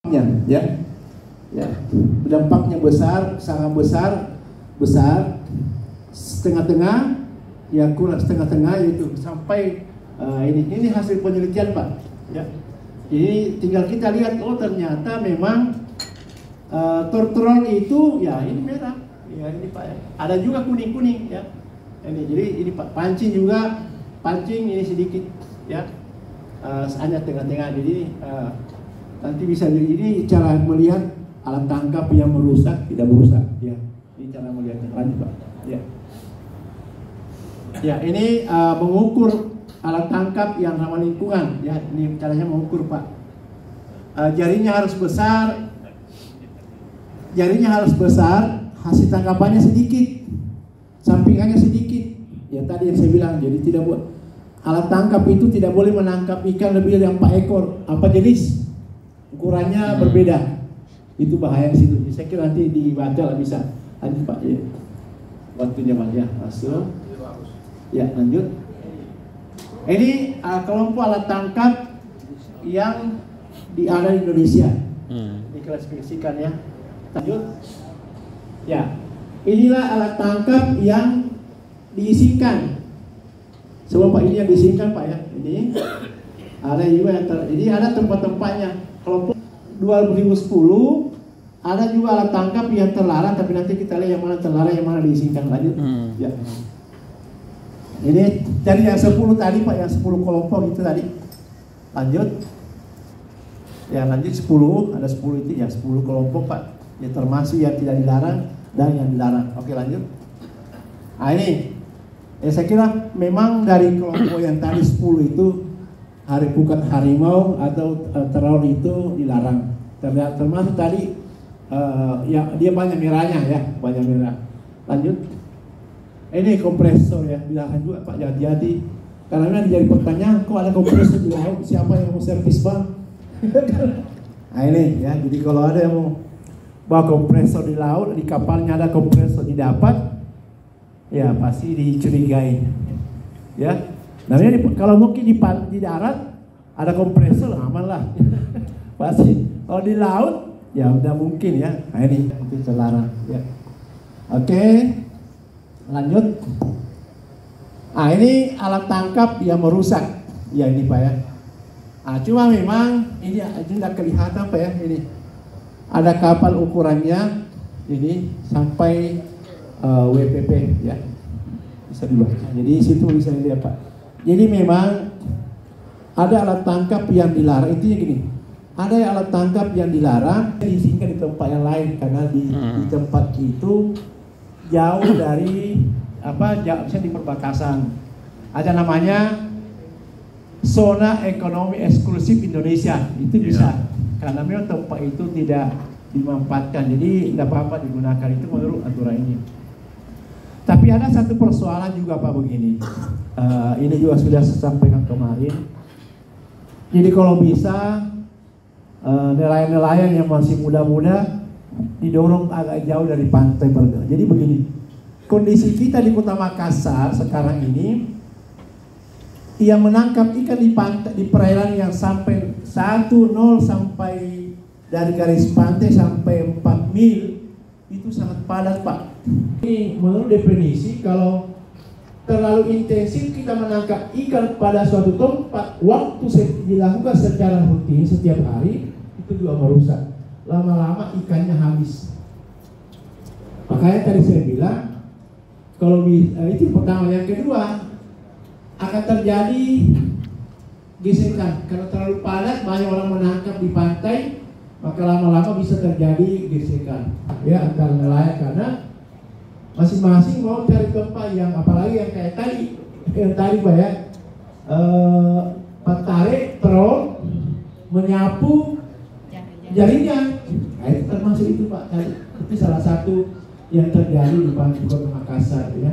Ya, ya, dampaknya besar, sangat besar, setengah-tengah, ya kurang setengah-tengah itu sampai ini hasil penelitian Pak. Ya, jadi tinggal kita lihat, oh ternyata memang tortrol itu, ya ini merah, ya ini Pak. Ya. Ada juga kuning-kuning, ya. Ini jadi ini Pak, pancing ini sedikit, ya, hanya tengah-tengah. Jadi nanti bisa jadi ini cara melihat alat tangkap yang merusak tidak merusak, ya. Ini cara melihatnya. Lanjut Pak. Ya. Ya ini mengukur alat tangkap yang ramah lingkungan, ya. Ini caranya mengukur Pak. Jarinya harus besar, hasil tangkapannya sedikit, sampingannya sedikit. Ya tadi yang saya bilang, jadi tidak buat alat tangkap itu tidak boleh menangkap ikan lebih dari 4 ekor. Apa jenis? Ukurannya berbeda. Itu bahaya di situ. Saya kira nanti dibaca lah bisa. Lanjut Pak. Ya. Waktunya Pak ya, masuk. Ya lanjut. Ini kelompok alat tangkap yang ada di Indonesia. Diklasifikasikan ya. Lanjut. Ya. Inilah alat tangkap yang diisikan. Semua Pak ini yang diisikan Pak ya. Ini ada juga yang jadi ada tempat-tempatnya. Kelompok 2010 ada juga alat tangkap yang terlarang, tapi nanti kita lihat yang mana terlarang, yang mana diizinkan. Lanjut. Ya. Ini dari yang 10 tadi Pak, yang 10 kelompok itu tadi. Lanjut. Ya lanjut 10, ada 10 itu ya 10 kelompok Pak. Ya termasuk yang tidak dilarang dan yang dilarang. Oke lanjut. Nah ini, ya saya kira memang dari kelompok yang tadi 10 itu bukan harimau atau teror itu dilarang. Termasuk tadi ya dia banyak merahnya ya, banyak merah. Lanjut. Ini kompresor ya, dilarang juga Pak, hati-hati. Karena jadi pertanyaan, kok ada kompresor di laut, siapa yang mau servis Bang? Nah ini ya, jadi kalau ada yang mau bawa kompresor di laut, di kapalnya ada kompresor didapat, ya pasti dicurigai. Ya. Namanya kalau mungkin di darat ada kompresor aman lah. Pasti. Kalau di laut ya udah mungkin ya. Nah ini mungkin terlarang ya. Oke. Lanjut. Nah ini alat tangkap yang merusak. Ya ini Pak ya. Nah, cuma memang ini tidak kelihatan Pak ya ini. Ada kapal ukurannya ini sampai WPP ya. Bisa dibaca. Jadi situ bisa dilihat Pak. Jadi memang ada alat tangkap yang dilarang. Intinya gini, ada alat tangkap yang dilarang diizinkan di tempat yang lain karena di tempat itu jauh dari misalnya di perbatasan. Ada namanya zona ekonomi eksklusif Indonesia. Itu bisa karena memang tempat itu tidak dimanfaatkan. Jadi tidak apa-apa digunakan, itu menurut aturan ini. Tapi ada satu persoalan juga Pak begini. Ini juga sudah saya sampaikan kemarin. Jadi kalau bisa nelayan-nelayan yang masih muda-muda didorong agak jauh dari pantai bergerak. Jadi begini, kondisi kita di Kota Makassar sekarang ini, yang menangkap ikan di pantai, di perairan yang sampai 10 sampai dari garis pantai sampai 4 mil itu sangat padat Pak. Ini menurut definisi kalau terlalu intensif kita menangkap ikan pada suatu tempat, waktu dilakukan secara rutin setiap hari, itu juga merusak. Lama-lama ikannya habis. Makanya tadi saya bilang, kalau itu pertama. Yang kedua, akan terjadi gesekan. Karena terlalu padat, banyak orang menangkap di pantai, maka lama-lama bisa terjadi gesekan. Ya, antara nelayan karena masing-masing mau cari tempat yang, apalagi yang kayak tadi Pak ya, tarik, troll, menyapu jaringan. Nah, itu termasuk itu Pak. Itu salah satu yang terjadi di Pantai Kota Makassar ya.